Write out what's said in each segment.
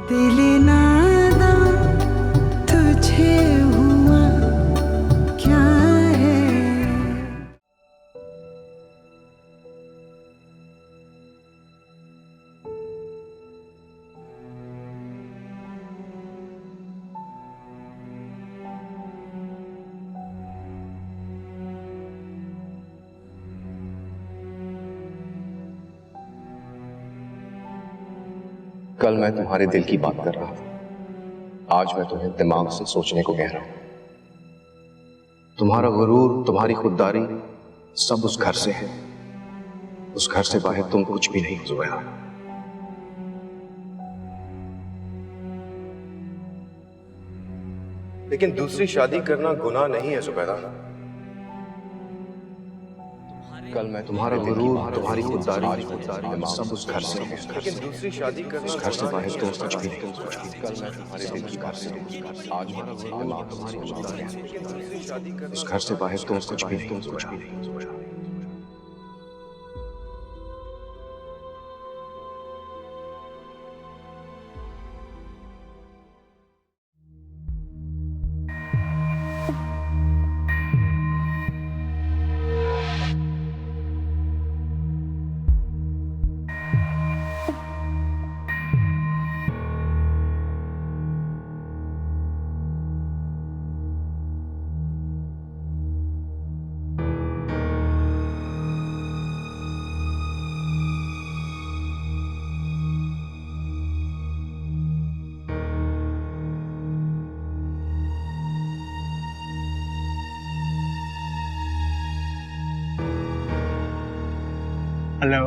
दिल नादा तुझे हुआ क्या है। कल मैं तुम्हारे दिल की बात कर रहा था, आज मैं तुम्हें दिमाग से सोचने को कह रहा हूं। तुम्हारा गुरूर, तुम्हारी खुददारी सब उस घर से है। उस घर से बाहर तुम कुछ भी नहीं हो जुबैदा। लेकिन दूसरी शादी करना गुनाह नहीं है जुबैदा। कल मैं तुम्हारा गुरूर, तुम्हारी खुददारी सब उस घर से है। लेकिन दूसरी शादी करना उस घर से बाहर तुम कुछ भी नहीं। कल मैं तुम्हारे दिल की बात से आज तुम्हारी खुददारी उस घर से बाहर तुम कुछ भी नहीं। हेलो।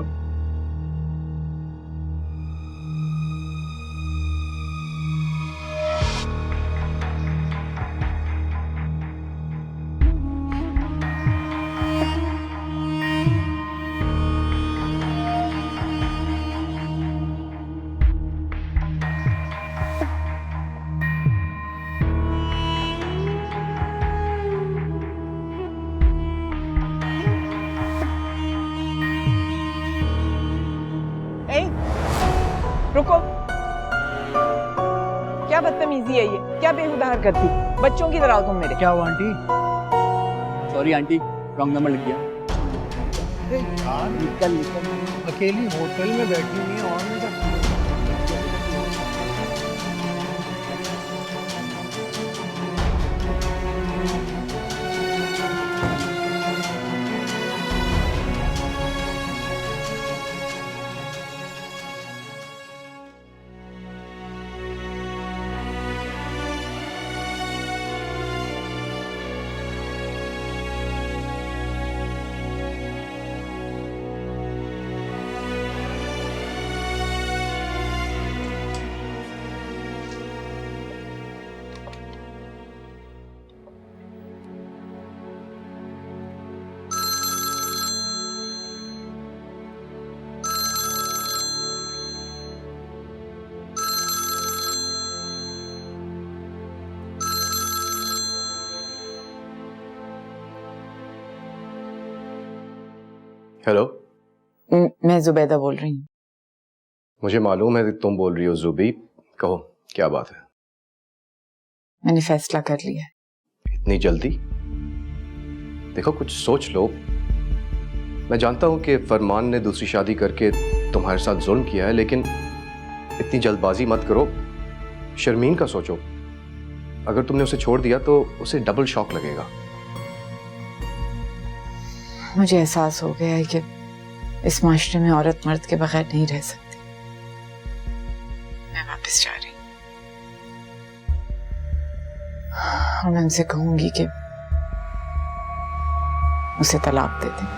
रुको, क्या बदतमीजी है ये? क्या बेहुदा हरकत थी? बच्चों की तरह हो तुम मेरे। क्या हुआ aunty? Sorry aunty, wrong number लग गया। निकल निकल, अकेली होटल में बैठी हुई है और मेरा हेलो, मैं जुबैदा बोल रही हूँ। मुझे मालूम है कि तुम बोल रही हो जुबी। कहो, क्या बात है? मैंने फैसला कर लिया है। इतनी जल्दी? देखो, कुछ सोच लो। मैं जानता हूं कि फरमान ने दूसरी शादी करके तुम्हारे साथ जुल्म किया है, लेकिन इतनी जल्दबाजी मत करो। शर्मीन का सोचो। अगर तुमने उसे छोड़ दिया तो उसे डबल शॉक लगेगा। मुझे एहसास हो गया है कि इस माशरे में औरत मर्द के बगैर नहीं रह सकती। मैं वापस जा रही हूँ और मैं उनसे कहूंगी कि उसे तलाक दे दे।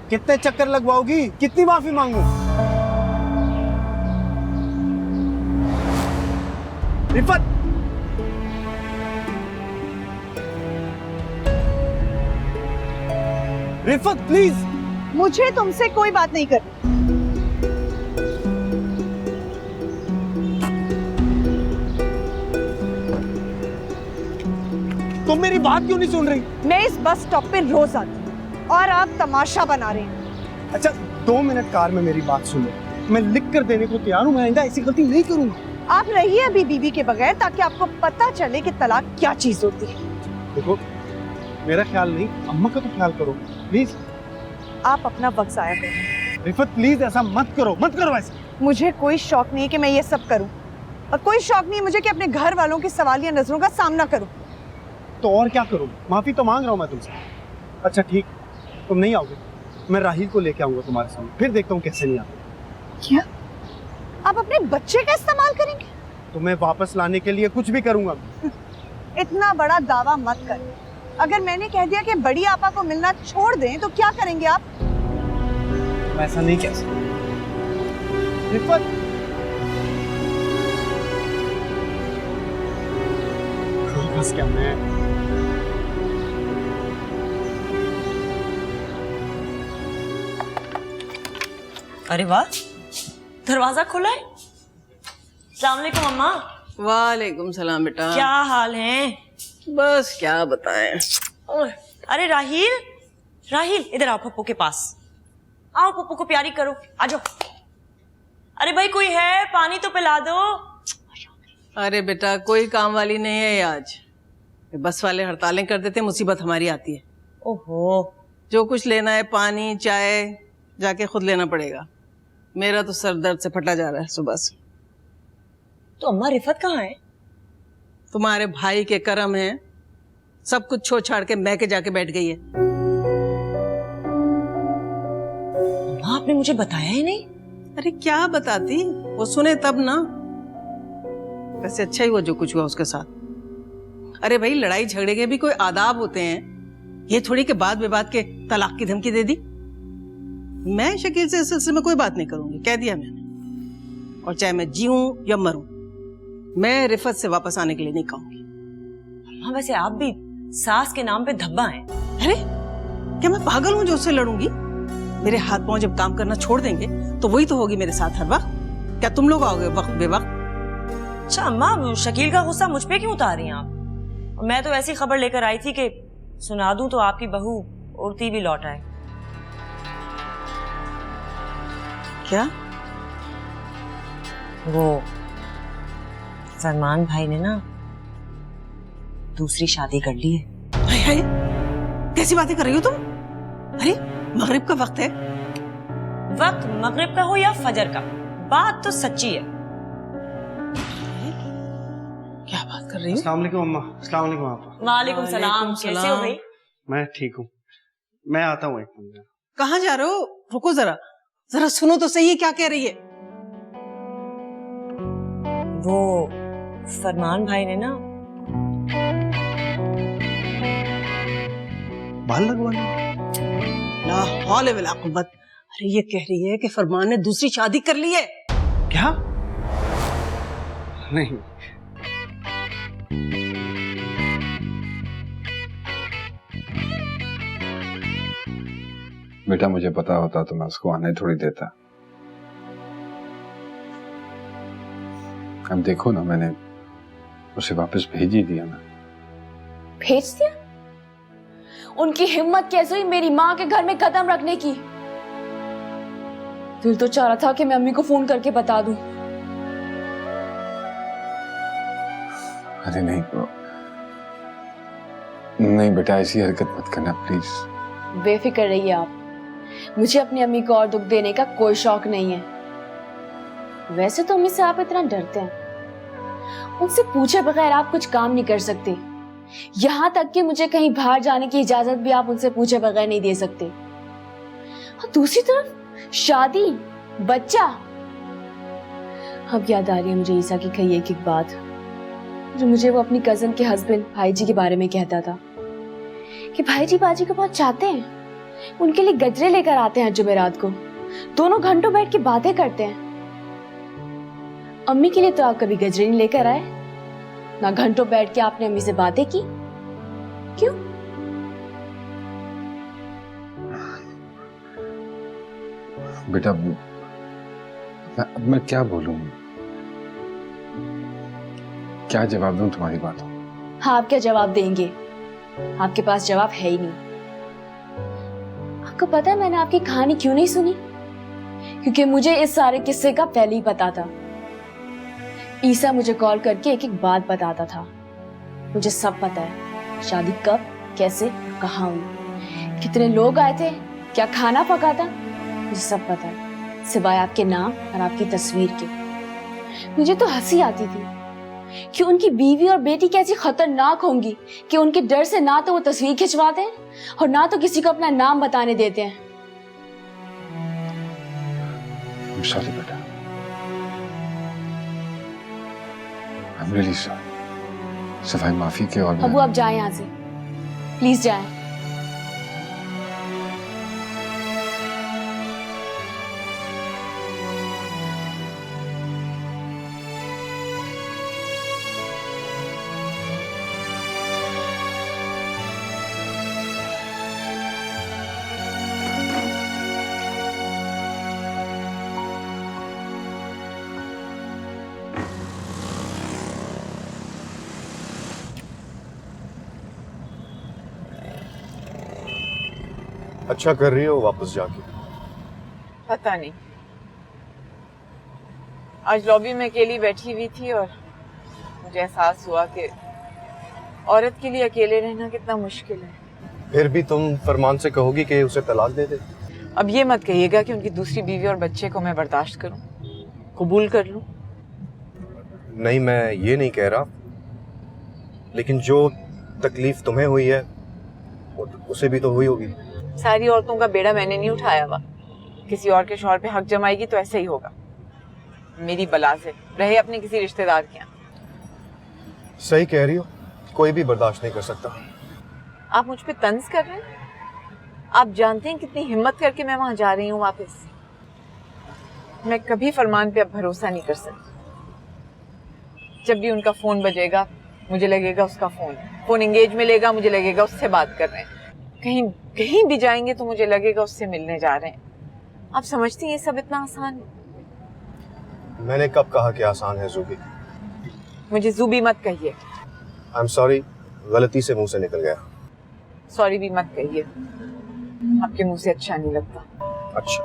कितने चक्कर लगवाओगी? कितनी माफी मांगू? रिफत, रिफत प्लीज। मुझे तुमसे कोई बात नहीं करनी। तुम मेरी बात क्यों नहीं सुन रही? मैं इस बस स्टॉप पे रोज आती हूँ और आप तमाशा बना रहे हैं। अच्छा 2 मिनट कार में मेरी बात सुनो, मैं लिख कर देने को तैयार हूँ, मैं आइंदा ऐसी गलती नहीं करूंगा। आप रहिए अभी बीवी के बगैर ताकि आपको पता चले कि तलाक क्या चीज होती है। देखो मेरा ख्याल नहीं, अम्मा का तो ख्याल करो प्लीज। आप अपना वक्त जाया करें। रिफत प्लीज ऐसा मत करो ऐसा। मुझे कोई शौक नहीं है कि मैं ये सब करूं और कोई शौक नहीं है मुझे कि अपने घर वालों की सवालिया नजरों का सामना करूं। तो और क्या करूँ, माफी तो मांग रहा हूँ मैं तुमसे। अच्छा ठीक, तुम नहीं आओगे, मैं राहिल को लेके आऊंगा तुम्हारे सामने, फिर देखता हूँ कैसे नहीं आते। क्या आप अपने बच्चे का इस्तेमाल करेंगे? तुम्हें वापस लाने के लिए कुछ भी करूंगा। इतना बड़ा दावा मत कर। अगर मैंने कह दिया कि बड़ी आपा को मिलना छोड़ दें तो क्या करेंगे आप? मैं ऐसा नहीं कह सकता। रिफत बस क्या मैं अरे वाह, दरवाजा खुला है। अस्सलाम वालेकुम अम्मा। वालेकुम सलाम बेटा। क्या हाल है? बस क्या बताएं। अरे राहिल, राहिल इधर आओ पप्पू के पास। आओ पप्पू को प्यारी करो, आ जाओ। अरे भाई कोई है, पानी तो पिला दो। अरे बेटा कोई काम वाली नहीं है आज, बस वाले हड़तालें कर देते, मुसीबत हमारी आती है। ओहो, जो कुछ लेना है पानी चाय जाके खुद लेना पड़ेगा। मेरा तो सर दर्द से फटा जा रहा है सुबह से। तो अम्मा रिफत कहाँ है? तुम्हारे भाई के करम है, सब कुछ छोड़ छाड़ के मैके जाके बैठ गई है। अम्मा आपने मुझे बताया ही नहीं। अरे क्या बताती, वो सुने तब ना। वैसे अच्छा ही हुआ जो कुछ हुआ उसके साथ। अरे भाई लड़ाई झगड़े के भी कोई आदाब होते हैं, ये थोड़ी के बाद विवाद के तलाक की धमकी दे दी। मैं शकील से इस सिलसिले में कोई बात नहीं करूंगी, कह दिया मैंने। और चाहे मैं जीऊं या मरूं, मैं रिफत से वापस आने के लिए नहीं कहूंगी। अम्मा वैसे आप भी सास के नाम पे धब्बा हैं। अरे क्या मैं पागल हूं जो उससे लड़ूंगी? मेरे हाथ पांव जब काम करना छोड़ देंगे तो वही तो होगी मेरे साथ हर वक्त। क्या तुम लोग आओगे वक्त बेवक्त? अच्छा अम्मा, शकील का गुस्सा मुझ पे क्यों उतार रही हैं आप? मैं तो ऐसी खबर लेकर आई थी कि सुना दूं तो आपकी बहू उड़ती भी लौट आए। क्या? वो फरमान भाई ने ना दूसरी शादी कर ली है। हाय हाय, कैसी बातें कर रही हो तुम? अरे मगरिब का वक्त है। वक्त मगरिब का हो या फजर का, बात तो सच्ची है। क्या बात कर रही हो? अस्सलाम वालेकुम अम्मा। अस्सलाम वालेकुम आपा। वालेकुम सलाम, कैसे हो भाई? मैं ठीक हूँ, मैं आता हूँ एक मिनट। कहाँ जा रहे हो? रुको जरा, जरा सुनो तो सही है क्या कह रही है। वो फरमान भाई ने ना बाल लगवाने? ला हौले वला कुव्वत। अरे ये कह रही है कि फरमान ने दूसरी शादी कर ली है। क्या? नहीं, बेटा मुझे पता होता तो मैं उसको आने थोड़ी देता। अब देखो ना, मैंने उसे वापस भेज ही दिया ना। भेज दिया? उनकी हिम्मत कैसे हुई मेरी माँ के घर में कदम रखने की? दिल तो चाह रहा था कि मैं अम्मी को फोन करके बता दूं। अरे नहीं नहीं बेटा, ऐसी हरकत मत करना प्लीज। बेफिक्र रहिए आप, मुझे अपनी अम्मी को और दुख देने का कोई शौक नहीं है। वैसे तो अम्मी से आप इतना डरते हैं, उनसे पूछे बगैर आप कुछ काम नहीं कर सकते। यहाँ तक कि मुझे कहीं बाहर जाने की इजाजत भी आप उनसे पूछे बगैर नहीं दे सकते। और दूसरी तरफ शादी, बच्चा। अब याद आ रही है मुझे ईसा की कही एक बात, जो मुझे वो अपनी कजन के हस्बैंड भाई जी के बारे में कहता था कि भाई जी बाजी को बहुत चाहते हैं, उनके लिए गजरे लेकर आते हैं जुमेरात को, दोनों घंटों बैठ के बातें करते हैं। अम्मी के लिए तो आप कभी गजरे नहीं लेकर आए, ना घंटों बैठ के आपने अम्मी से बातें की। क्यों? बेटा मैं क्या बोलूं, क्या जवाब दूं तुम्हारी बातों? हाँ, आप क्या जवाब देंगे? आपके पास जवाब है ही नहीं। आपको पता है मैंने आपकी कहानी क्यों नहीं सुनी? क्योंकि मुझे इस सारे किस्से का पहले ही पता था। ईसा मुझे कॉल करके एक एक बात बताता था। मुझे सब पता है, शादी कब, कैसे, कहाँ हुई, कितने लोग आए थे, क्या खाना पका था, मुझे सब पता है, सिवाय आपके नाम और आपकी तस्वीर के। मुझे तो हंसी आती थी कि उनकी बीवी और बेटी कैसी खतरनाक होंगी कि उनके डर से ना तो वो तस्वीर खिंचवाते हैं और ना तो किसी को अपना नाम बताने देते हैं। सॉरी बेटा, I'm really sorry. सिवाय माफी के और अबू आप जाएं यहाँ से, प्लीज जाएं। अच्छा कर रही हो वापस जाके। पता नहीं, आज लॉबी में अकेली बैठी हुई थी और मुझे एहसास हुआ कि औरत के लिए अकेले रहना कितना मुश्किल है। फिर भी तुम फरमान से कहोगी कि उसे तलाक दे दे? अब ये मत कहिएगा कि उनकी दूसरी बीवी और बच्चे को मैं बर्दाश्त करूं, कबूल कर लूं। नहीं, मैं ये नहीं कह रहा, लेकिन जो तकलीफ तुम्हें हुई है उसे भी तो हुई होगी। सारी औरतों का बेड़ा मैंने नहीं उठाया हुआ। किसी और के शौहर पे हक जमाएगी तो ऐसे ही होगा। मेरी बला से रहे अपने किसी रिश्तेदार के यहाँ। सही कह रही हो, कोई भी बर्दाश्त नहीं कर सकता। आप मुझ पे तंज कर रहे हैं? आप जानते हैं कितनी हिम्मत करके मैं वहां जा रही हूँ वापस। मैं कभी फरमान पे अब भरोसा नहीं कर सकती। जब भी उनका फोन बजेगा मुझे लगेगा उसका फोन एंगेज में लेगा, मुझे लगेगा उससे बात कर रहे हैं। कहीं भी जाएंगे तो मुझे लगेगा उससे मिलने जा रहे हैं। आप समझती हैं ये सब इतना आसान है? मैंने कब कहा कि आसान है ज़ूबी? मुझे ज़ूबी मत कहिए। आई एम सॉरी, गलती से मुंह से निकल गया। सॉरी भी मत कहिए, आपके मुंह से अच्छा नहीं लगता। अच्छा,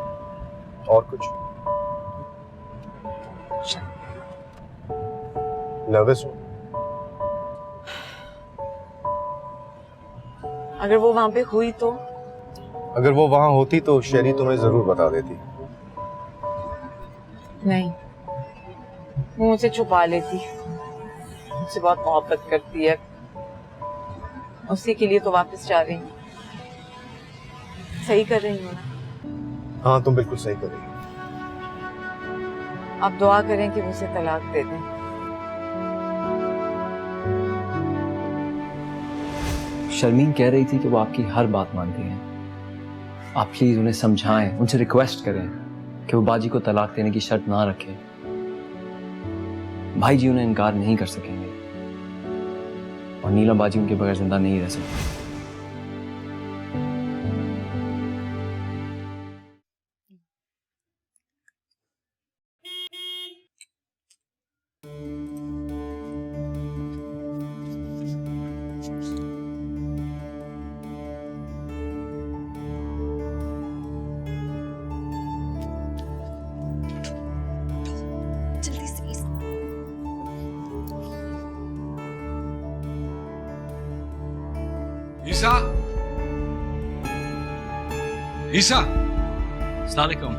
और कुछ? नर्वस हो? अगर वो वहां पे हुई तो? अगर वो वहां होती तो शेरी तुम्हें जरूर बता देती। नहीं, वो मुझसे छुपा लेती। मुझसे बहुत मोहब्बत करती है, उसी के लिए तो वापस जा रही हूँ। सही कर रही हूँ ना? हाँ, तुम बिल्कुल सही कर रही हो। आप दुआ करें कि मुझे तलाक दे दें। शर्मीन कह रही थी कि वो आपकी हर बात मानती हैं। आप प्लीज उन्हें समझाएं, उनसे रिक्वेस्ट करें कि वो बाजी को तलाक देने की शर्त ना रखें। भाई जी उन्हें इनकार नहीं कर सकेंगे और नीलम बाजी उनके बगैर जिंदा नहीं रह सकती। ईसा, ईसा, अस्सलाम वालेकुम।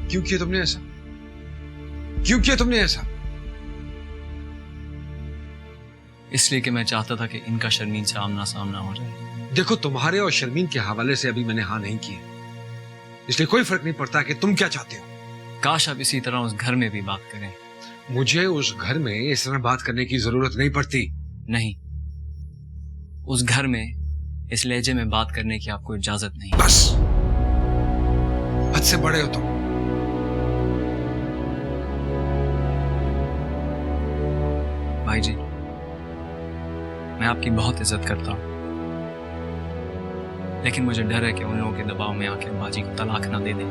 क्यों किया तुमने ऐसा? क्यों किया तुमने ऐसा? इसलिए कि मैं चाहता था कि इनका शर्मीन से आमना सामना हो जाए। देखो, तुम्हारे और शर्मीन के हवाले से अभी मैंने हाँ नहीं की है, इसलिए कोई फर्क नहीं पड़ता कि तुम क्या चाहते हो। काश आप इसी तरह उस घर में भी बात करें। मुझे उस घर में इस तरह बात करने की जरूरत नहीं पड़ती। नहीं, उस घर में इस लहजे में बात करने की आपको इजाजत नहीं। बस, हद से बड़े हो तुम। भाई जी, मैं आपकी बहुत इज्जत करता हूं, लेकिन मुझे डर है कि उन लोगों के दबाव में आके बाजी को तलाक ना दे दें।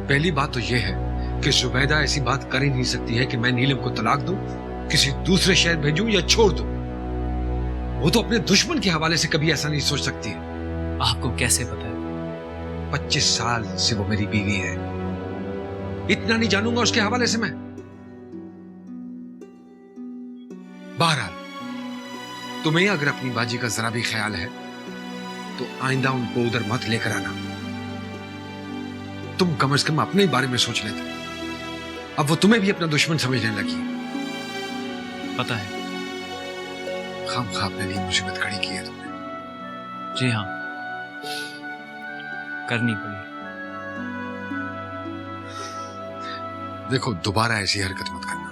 पहली बात तो यह है कि जुबैदा ऐसी बात कर ही नहीं सकती है कि मैं नीलम को तलाक दूं, किसी दूसरे शहर भेजूं या छोड़ दूं। वो तो अपने दुश्मन के हवाले से कभी ऐसा नहीं सोच सकती है। आपको कैसे पता है? 25 साल से वो मेरी बीवी है, इतना नहीं जानूंगा उसके हवाले से मैं? बहरहाल, तुम्हें अगर अपनी बाजी का जरा भी ख्याल है तो आइंदा उनको उधर मत लेकर आना। तुम कम से कम अपने बारे में सोच लेते, अब वो तुम्हें भी अपना दुश्मन समझने लगी। पता है। खामखा अपने लिए मुसीबत खड़ी की है तुमने। जी हाँ, करनी पड़ी। देखो, दोबारा ऐसी हरकत मत करना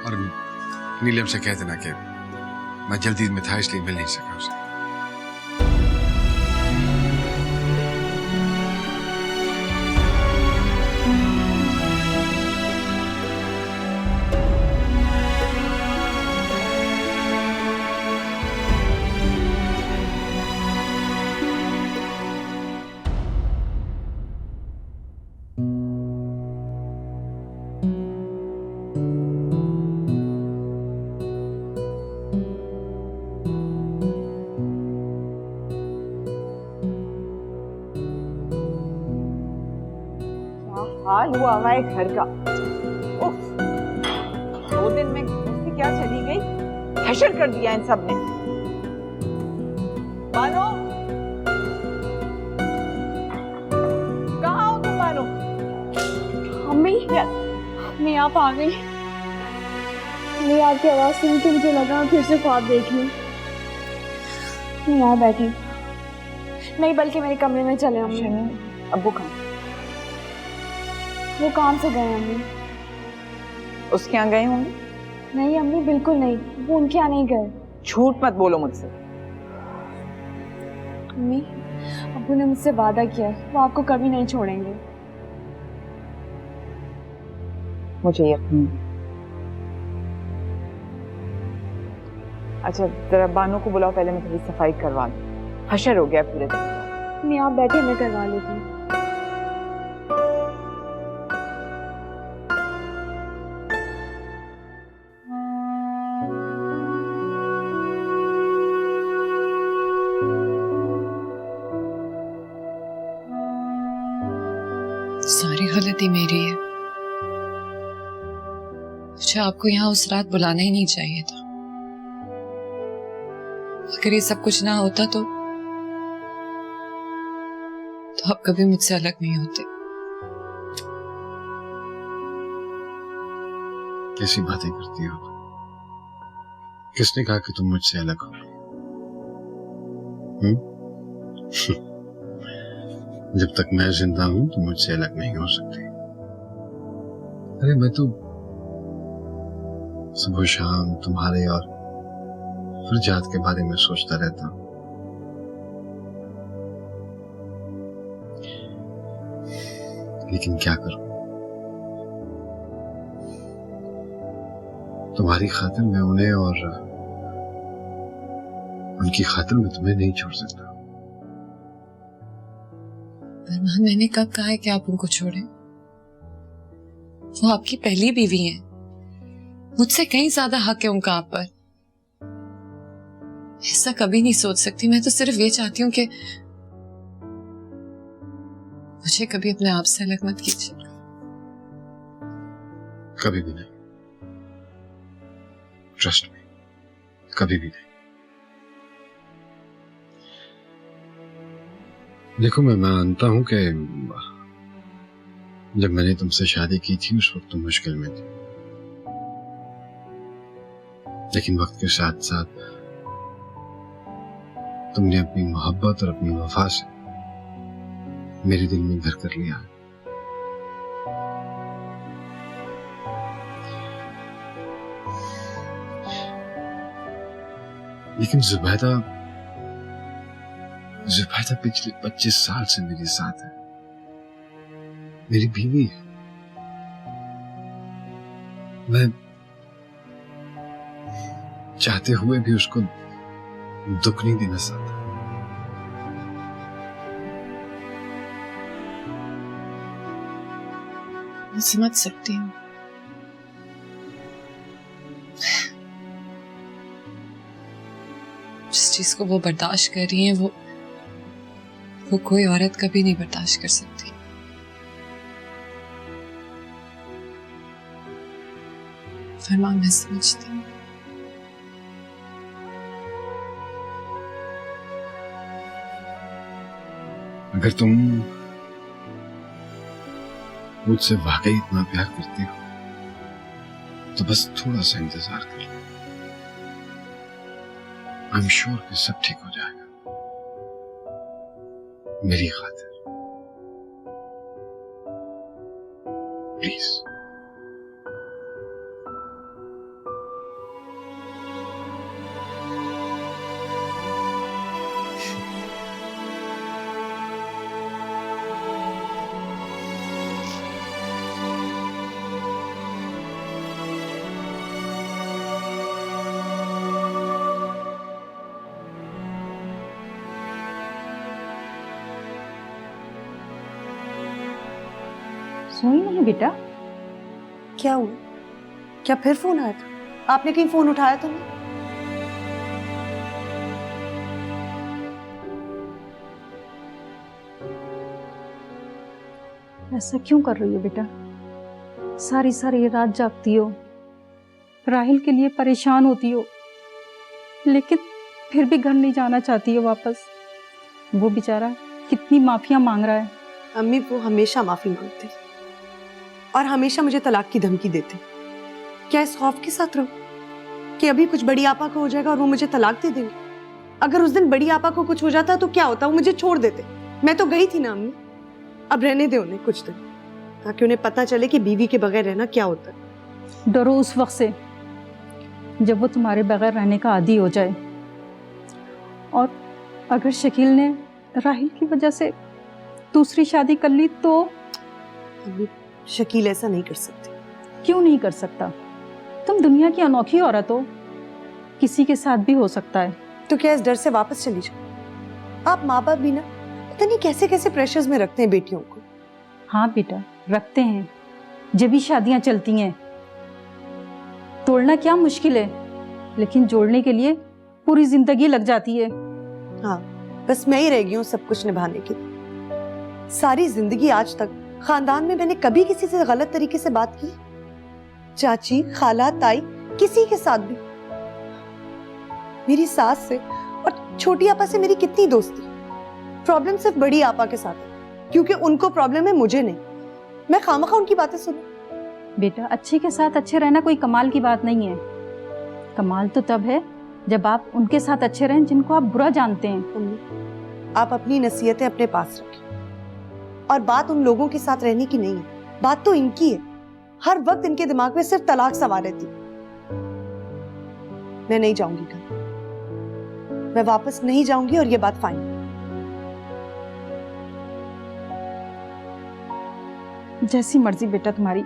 और नीलम से कह देना कि मैं जल्दी में था इसलिए मिल नहीं सका उसे। हाल हुआ हुआ है घर का। उफ, 2 दिन में कैसे क्या चली गई, हशर कर दिया इन सब ने। बानो, कहाँ हो तुम बानो? मैं आप आ गई। मैं आपकी आवाज सुनी तो मुझे लगा फिर से ख्वाब देख लूं। मैं यहाँ बैठी नहीं, बल्कि मेरे कमरे में चले अम्मी। अब्बू कहाँ? वो काम से गए अम्मी। उसके यहाँ गए होंगे? नहीं अम्मी, बिल्कुल नहीं, वो उनके यहाँ नहीं गए। झूठ मत बोलो मुझसे। अम्मी, अब्बू ने मुझसे वादा किया है, वो आपको कभी नहीं छोड़ेंगे। मुझे यकीन। अच्छा, जरा बानो को बुलाओ, पहले मैं थोड़ी सफाई करवा दूं। हशर हो गया पूरे दिन। नहीं, आप बैठे, मैं करवा लेती हूँ। सारी गलती मेरी है। मुझे आपको यहाँ उस रात बुलाना ही नहीं चाहिए था। अगर ये सब कुछ ना होता तो आप कभी मुझसे अलग नहीं होते। कैसी बातें करती हो? किसने कहा कि तुम मुझसे अलग हो? जब तक मैं जिंदा हूं तो मुझसे अलग नहीं हो सकती। अरे मैं तो सुबह शाम तुम्हारे और फरजाद के बारे में सोचता रहता हूं। लेकिन क्या करूं, तुम्हारी खातिर मैं उन्हें और उनकी खातिर मैं तुम्हें नहीं छोड़ सकता। अरमान, मैंने कब कहा है कि आप उनको छोड़ें? वो आपकी पहली बीवी हैं, मुझसे कहीं ज्यादा हक है उनका आप पर। ऐसा कभी नहीं सोच सकती। मैं तो सिर्फ ये चाहती हूँ कि मुझे कभी अपने आप से अलग मत कीजिए। कभी भी नहीं, ट्रस्ट मी, कभी भी नहीं। देखो, मैं मानता हूं कि जब मैंने तुमसे शादी की थी उस वक्त तुम मुश्किल में थी, लेकिन वक्त के साथ साथ तुमने अपनी मोहब्बत और अपनी वफा से मेरे दिल में घर कर लिया है। लेकिन जुबैदा पिछले 25 साल से मेरे साथ है, मेरी बीवी है। मैं चाहते हुए भी उसको दुख नहीं देना चाहता। मैं समझ सकती हूँ, जिस चीज को वो बर्दाश्त कर रही हैं वो कोई औरत कभी नहीं बर्दाश्त कर सकती। फरमान, मैं समझती हूँ। अगर तुम मुझसे वाकई इतना प्यार करती हो तो बस थोड़ा सा इंतजार कर लो। आई एम श्योर कि सब ठीक हो जाएगा मेरी खातिर। प्लीज। सोई नहीं बेटा? क्या हुआ? क्या फिर फोन आया था? आपने कहीं फोन उठाया तो नहीं? ऐसा क्यों कर रही हो बेटा? सारी सारी रात जागती हो, राहिल के लिए परेशान होती हो, लेकिन फिर भी घर नहीं जाना चाहती हो वापस। वो बेचारा कितनी माफियां मांग रहा है। अम्मी, वो हमेशा माफी मांगते और हमेशा मुझे तलाक की धमकी देते। क्या इस खौफ के साथ रहूं कि अभी कुछ बड़ी आपा को हो जाएगा और वो मुझे तलाक दे देंगे? अगर उस दिन बड़ी आपा को कुछ हो जाता तो क्या होता? वो मुझे छोड़ देते। मैं तो गई थी ना अम्मी, अब रहने दे उन्हें कुछ दिन, ताकि उन्हें पता चले कि बीवी के बगैर रहना क्या होता है। डरो उस वक्त से जब वो तुम्हारे बगैर रहने का आदी हो जाए। और अगर शकील ने राहिल की वजह से दूसरी शादी कर ली तो? अम्मी, शकील ऐसा नहीं कर सकते। क्यों नहीं कर सकता? तुम दुनिया की अनोखी औरत हो, किसी के साथ भी हो सकता है। तो क्या इस डर से वापस चली जाओ? आप माँ बाप भी ना पता नहीं कैसे कैसे प्रेशर्स में रखते हैं बेटियों को। हाँ बेटा, रखते हैं, जब भी शादियां चलती हैं। तोड़ना क्या मुश्किल है, लेकिन जोड़ने के लिए पूरी जिंदगी लग जाती है। हाँ, बस मैं ही रह गई हूँ सब कुछ निभाने के लिए। सारी जिंदगी आज तक खानदान में मैंने कभी किसी से गलत तरीके से बात की? चाची, खाला, ताई, किसी के साथ भी? मेरी सास से और छोटी आपा से मेरी कितनी दोस्ती। प्रॉब्लम सिर्फ बड़ी आपा के साथ है, क्योंकि उनको प्रॉब्लम है, मुझे नहीं। मैं खामखा उनकी बातें सुनूं? बेटा, अच्छे के साथ अच्छे रहना कोई कमाल की बात नहीं है। कमाल तो तब है जब आप उनके साथ अच्छे रहें जिनको आप बुरा जानते हैं। आप अपनी नसीहतें अपने पास रखें, और बात उन लोगों के साथ रहने की नहीं है, बात तो इनकी है। हर वक्त इनके दिमाग में सिर्फ तलाक सवार रहती। मैं नहीं जाऊंगी घर, मैं वापस नहीं जाऊंगी, और ये बात फाइनल। जैसी मर्जी बेटा तुम्हारी।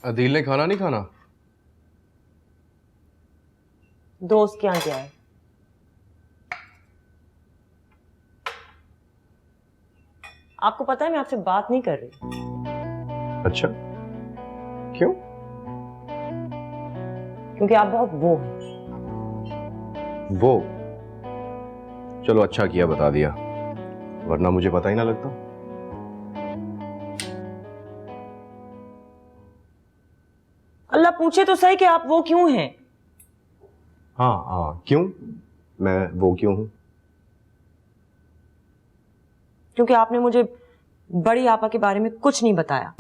अदील ने खाना नहीं खाना? दोस्त के यहाँ गया है। आपको पता है मैं आपसे बात नहीं कर रही। अच्छा, क्यों? क्योंकि आप बहुत वो हैं। वो? चलो अच्छा किया बता दिया, वरना मुझे पता ही ना लगता। अल्लाह पूछे तो सही कि आप वो क्यों हैं? हाँ हाँ, क्यों? मैं वो क्यों हूं? क्योंकि आपने मुझे बड़ी आपा के बारे में कुछ नहीं बताया।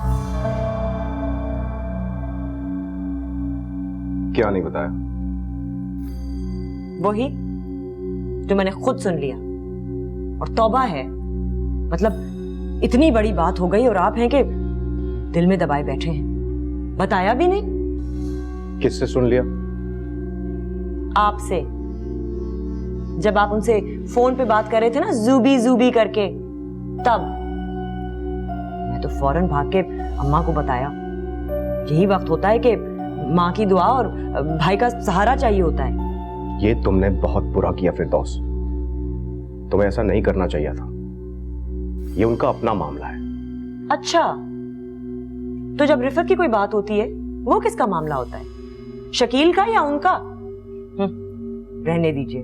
क्या नहीं बताया? वही जो मैंने खुद सुन लिया, और तौबा है। मतलब इतनी बड़ी बात हो गई और आप हैं कि दिल में दबाए बैठे हैं, बताया भी नहीं। किससे सुन लिया? आपसे, जब आप उनसे फोन पे बात कर रहे थे ना, जूबी जूबी करके, तब मैं तो फौरन भाग के अम्मा को बताया। यही वक्त होता है कि माँ की दुआ और भाई का सहारा चाहिए होता है। ये तुमने बहुत बुरा किया फिरदौस, तुम्हें ऐसा नहीं करना चाहिए था। ये उनका अपना मामला है। अच्छा, तो जब रिफत की कोई बात होती है वो किसका मामला होता है, शकील का या उनका? रहने दीजिए,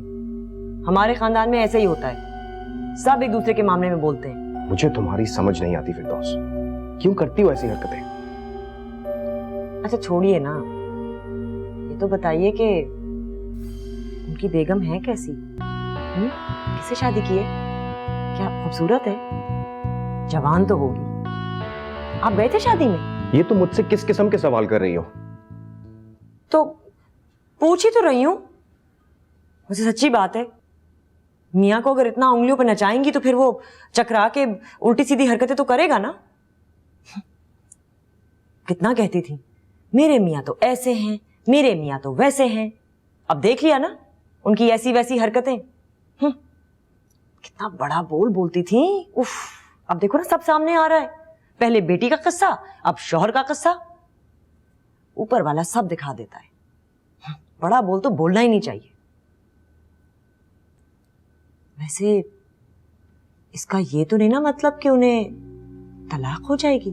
हमारे खानदान में ऐसे ही होता है, सब एक दूसरे के मामले में बोलते हैं। मुझे तुम्हारी समझ नहीं आती फिरदौस, क्यों करती हो ऐसी हरकतें? अच्छा छोड़िए ना, ये तो बताइए कि उनकी बेगम है कैसी? किससे शादी की है? क्या खूबसूरत है? जवान तो होगी। आप गए थे शादी में? ये तो मुझसे किस किस्म के सवाल कर रही हो? तो पूछ ही तो रही हूं। मुझे सच्ची बात है, मियाँ को अगर इतना उंगलियों पर नचाएंगी तो फिर वो चकरा के उल्टी सीधी हरकतें तो करेगा ना। कितना कहती थी मेरे मियाँ तो ऐसे हैं, मेरे मियाँ तो वैसे हैं। अब देख लिया ना उनकी ऐसी वैसी हरकतें। कितना बड़ा बोल बोलती थी, उफ। अब देखो ना सब सामने आ रहा है, पहले बेटी का किस्सा, अब शौहर का किस्सा। ऊपर वाला सब दिखा देता है। बड़ा बोल तो बोलना ही नहीं चाहिए। वैसे इसका ये तो नहीं ना मतलब कि उन्हें तलाक हो जाएगी?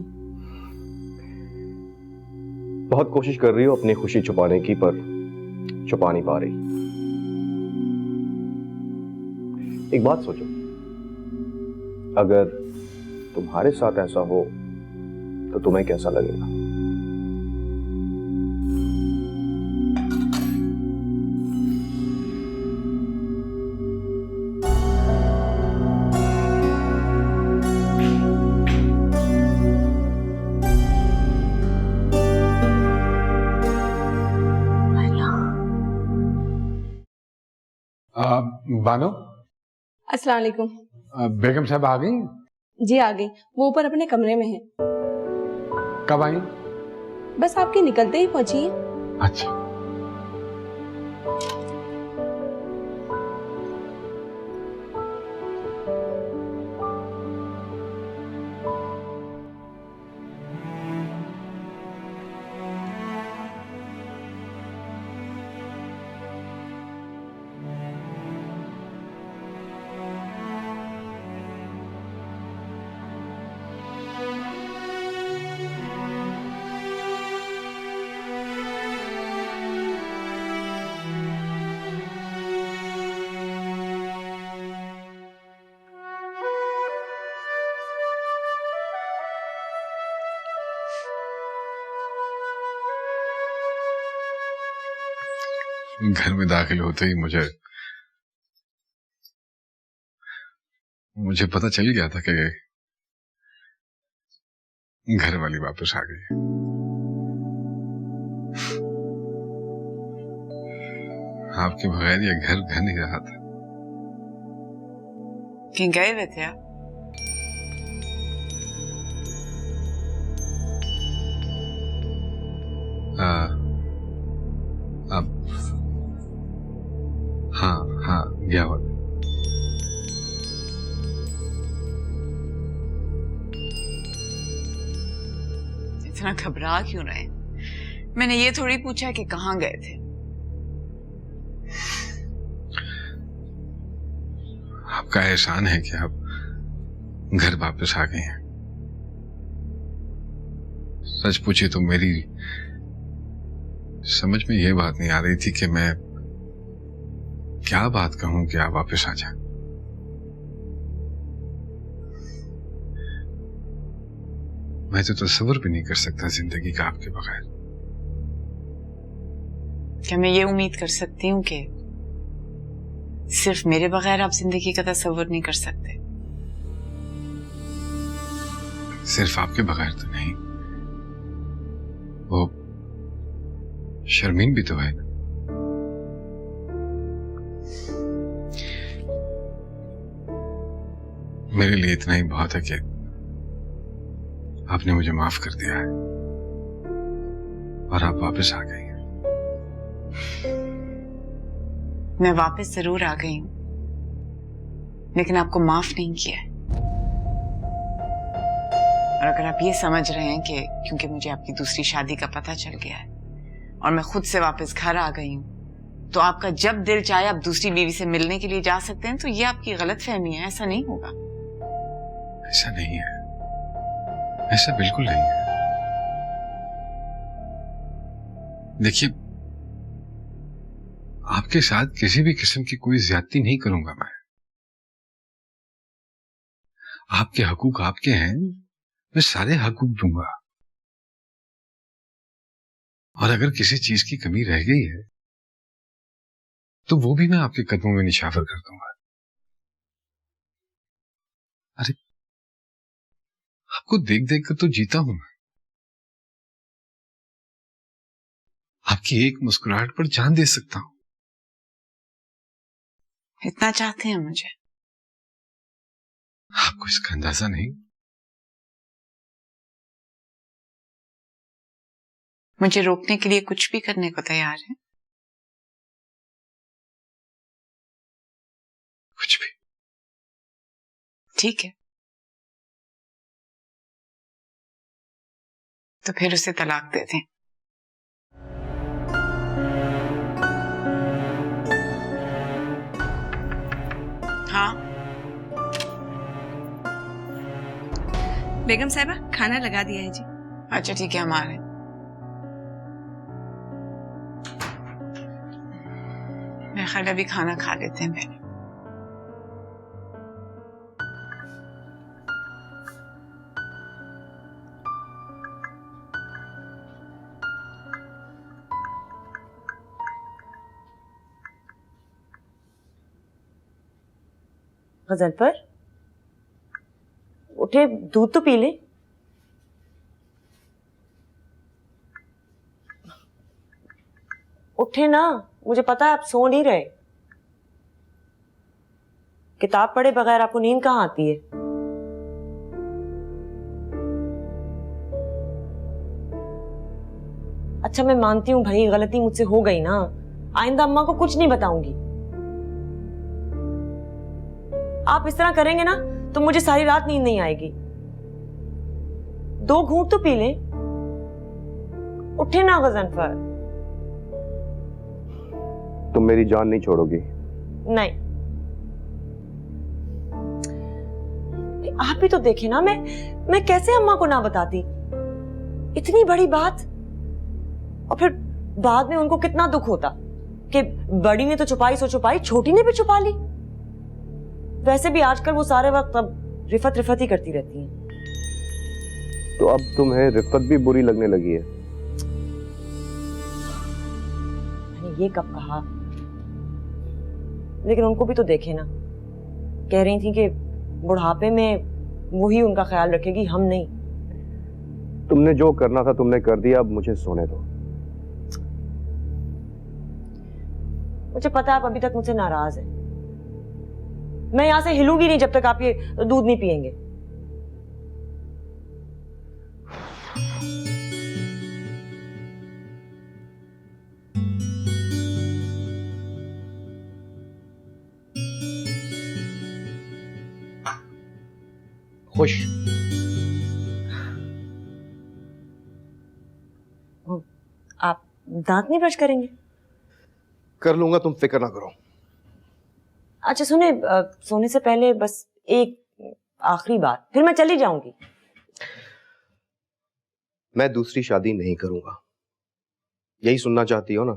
बहुत कोशिश कर रही हो अपनी खुशी छुपाने की, पर छुपा नहीं पा रही। एक बात सोचो, अगर तुम्हारे साथ ऐसा हो तो तुम्हें कैसा लगेगा? बानो, अस्सलाम वालेकुम। बेगम साहब आ गई? जी आ गई, वो ऊपर अपने कमरे में है। कब आई? बस आपके निकलते ही पहुंची है। अच्छा। घर में दाखिल होते ही मुझे पता चल गया था कि घर वाली वापस आ गई। आपके बगैर ये घर नहीं रहा था। कहीं गए हुए थे आप? हाँ गया हुआ। इतना घबरा क्यों रहे? मैंने ये थोड़ी पूछा कि कहाँ गए थे। आपका एहसान है कि आप घर वापस आ गए हैं। सच पूछे तो मेरी समझ में ये बात नहीं आ रही थी कि मैं क्या बात कहूं कि आप वापस आ जाए। मैं तो तस्वीर भी नहीं कर सकता जिंदगी का आपके बगैर। क्या मैं ये उम्मीद कर सकती हूँ कि सिर्फ मेरे बगैर आप जिंदगी का तस्वीर नहीं कर सकते? सिर्फ आपके बगैर तो नहीं, वो शर्मीन भी तो है। मेरे लिए इतना ही बहुत है कि आपने मुझे माफ कर दिया है और आप वापस आ गई हैं। मैं वापस जरूर आ गई हूं, लेकिन आपको माफ नहीं किया है। और अगर आप ये समझ रहे हैं कि क्योंकि मुझे आपकी दूसरी शादी का पता चल गया है और मैं खुद से वापस घर आ गई हूँ तो आपका जब दिल चाहे आप दूसरी बीवी से मिलने के लिए जा सकते हैं, तो ये आपकी गलतफहमी है। ऐसा नहीं होगा। ऐसा नहीं है, ऐसा बिल्कुल नहीं है। देखिए, आपके साथ किसी भी किस्म की कोई ज्यादती नहीं करूंगा मैं। आपके हकूक आपके हैं, मैं सारे हकूक दूंगा। और अगर किसी चीज की कमी रह गई है तो वो भी मैं आपके कदमों में निछावर कर दूंगा। अरे, आपको देख देख कर तो जीता हूं मैं। आपकी एक मुस्कुराहट पर जान दे सकता हूं। इतना चाहते हैं मुझे? आपको इसका अंदाजा नहीं। मुझे रोकने के लिए कुछ भी करने को तैयार है? कुछ भी। ठीक है, तो फिर उसे तलाक दे दें। हाँ बेगम साहिबा, खाना लगा दिया है जी। अच्छा ठीक है, हम आ रहे हैं। मैं ख्याल अभी खाना खा लेते हैं पहले। गजनफर, उठे, दूध तो पी ले। उठे ना, मुझे पता है आप सो नहीं रहे। किताब पढ़े बगैर आपको नींद कहाँ आती है? अच्छा मैं मानती हूँ भाई, गलती मुझसे हो गई ना, आइंदा अम्मा को कुछ नहीं बताऊंगी। आप इस तरह करेंगे ना तो मुझे सारी रात नींद नहीं आएगी। 2 घूंट तो पी ले। उठे ना गजनफर। तुम मेरी जान नहीं छोड़ोगी? नहीं, आप भी तो देखे ना, मैं कैसे अम्मा को ना बताती इतनी बड़ी बात, और फिर बाद में उनको कितना दुख होता कि बड़ी ने तो छुपाई सो छुपाई, छोटी ने भी छुपा ली। वैसे भी आजकल वो सारे वक्त अब रिफत रिफत ही करती रहती हैं। तो अब तुम्हें रिफत भी बुरी लगने लगी है? मैंने ये कब कहा? लेकिन उनको भी तो देखे ना, कह रही थी कि बुढ़ापे में वही उनका ख्याल रखेगी, हम नहीं। तुमने जो करना था तुमने कर दिया, अब मुझे सोने दो। मुझे पता है आप अभी तक मुझसे नाराज हैं। मैं यहां से हिलूंगी नहीं जब तक आप ये दूध नहीं पिएंगे। खुश? आप दांत नहीं ब्रश करेंगे? कर लूंगा, तुम फिक्र ना करो। अच्छा सुने, सोने से पहले बस एक आखिरी बात, फिर मैं चली जाऊंगी। मैं दूसरी शादी नहीं करूंगा, यही सुनना चाहती हो ना?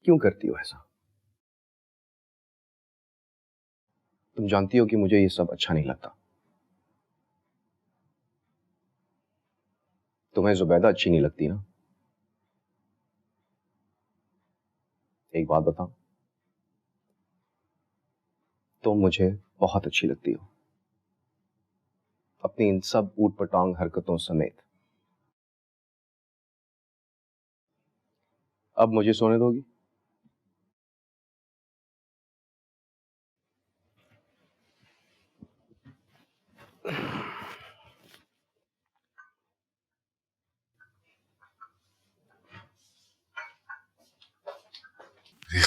क्यों करती हो ऐसा? तुम जानती हो कि मुझे ये सब अच्छा नहीं लगता। तुम्हें जुबैदा अच्छी नहीं लगती ना? एक बात बताओ, तुम मुझे बहुत अच्छी लगती हो, अपनी इन सब ऊट पटांग हरकतों समेत। अब मुझे सोने दोगी?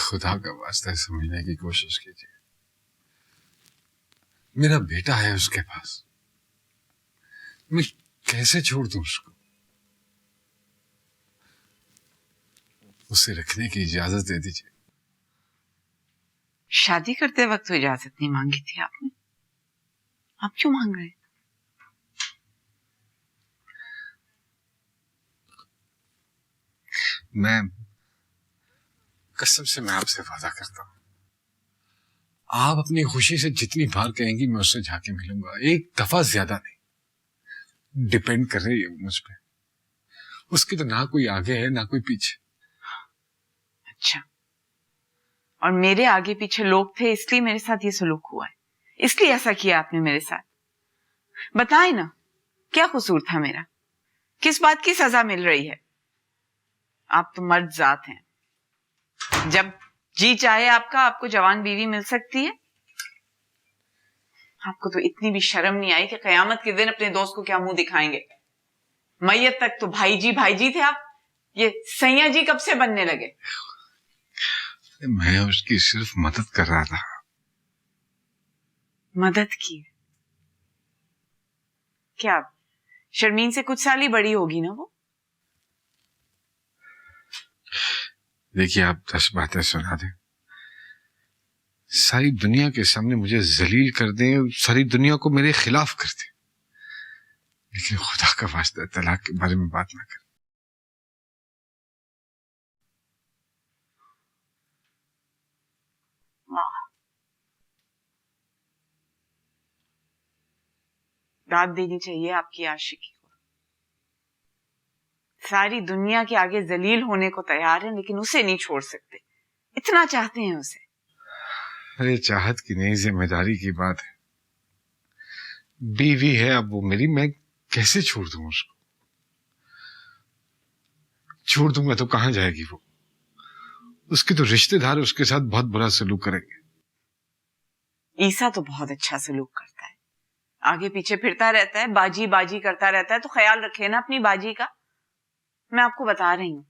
खुदा का वास्ता समझने की कोशिश कीजिए। मेरा बेटा है उसके पास, मैं कैसे छोड़ दूं उसको? उसे रखने की इजाजत दे दीजिए। शादी करते वक्त तो इजाजत नहीं मांगी थी आपने, आप क्यों मांग रहे हैं? मैं कसम से मैं आपसे वादा करता हूं, आप अपनी खुशी से जितनी बार कहेंगी मैं उससे जाके मिलूंगा, एक दफा ज्यादा नहीं। डिपेंड कर रही है मुझ पे, उसकी तो ना कोई आगे है ना कोई पीछे। अच्छा, और मेरे आगे पीछे लोग थे इसलिए मेरे साथ ये सलूक हुआ है, इसलिए ऐसा किया आपने मेरे साथ? बताएं ना, क्या कसूर था मेरा? किस बात की सजा मिल रही है? आप तो मर्द जात हैं, जब जी चाहे आपका आपको जवान बीवी मिल सकती है। आपको तो इतनी भी शर्म नहीं आई कि कयामत के दिन अपने दोस्त को क्या मुंह दिखाएंगे? मैयत तक तो भाई जी थे आप, ये सैया जी कब से बनने लगे? मैं उसकी सिर्फ मदद कर रहा था। मदद की? क्या शर्मीन से कुछ साल ही बड़ी होगी ना वो? देखिए, आप 10 बातें सुना दें, सारी दुनिया के सामने मुझे जलील कर दें, सारी दुनिया को मेरे खिलाफ कर दें, लेकिन खुदा का वास्ता तलाक के बारे में बात ना करें। दाद देनी चाहिए आपकी आशिकी को। सारी दुनिया के आगे जलील होने को तैयार हैं, लेकिन उसे नहीं छोड़ सकते, इतना चाहते हैं उसे। अरे चाहत की नहीं, जिम्मेदारी की बात है। बीवी है अब वो मेरी, मैं कैसे छोड़ दूं उसको? छोड़ दूंगा तो कहां जाएगी वो? उसके तो रिश्तेदार उसके साथ बहुत बुरा सलूक करेंगे। ईसा तो बहुत अच्छा सलूक करता है, आगे पीछे फिरता रहता है, बाजी बाजी करता रहता है, तो ख्याल रखे ना अपनी बाजी का। मैं आपको बता रही हूं,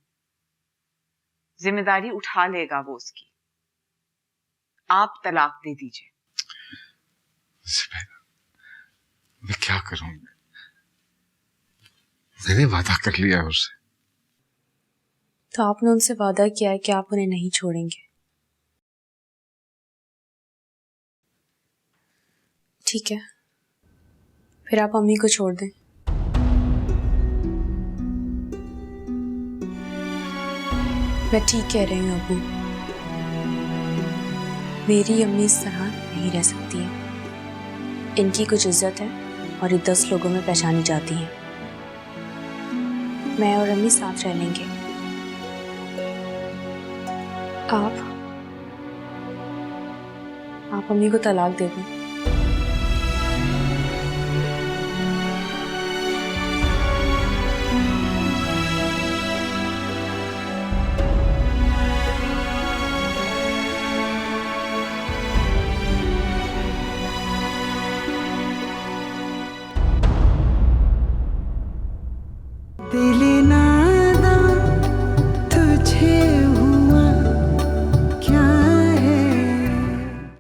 जिम्मेदारी उठा लेगा वो उसकी। आप तलाक दे दीजिए। मैं क्या करूं? मैंने वादा कर लिया है उससे। तो आपने उनसे वादा किया है कि आप उन्हें नहीं छोड़ेंगे। ठीक है, फिर आप अम्मी को छोड़ दें। मैं ठीक कह रही हूँ अबू, मेरी अम्मी इस तरह नहीं रह सकती है। इनकी कुछ इज्जत है और ये 10 लोगों में पहचानी जाती हैं। मैं और अम्मी साथ रह लेंगे। आप अम्मी को तलाक दे दें।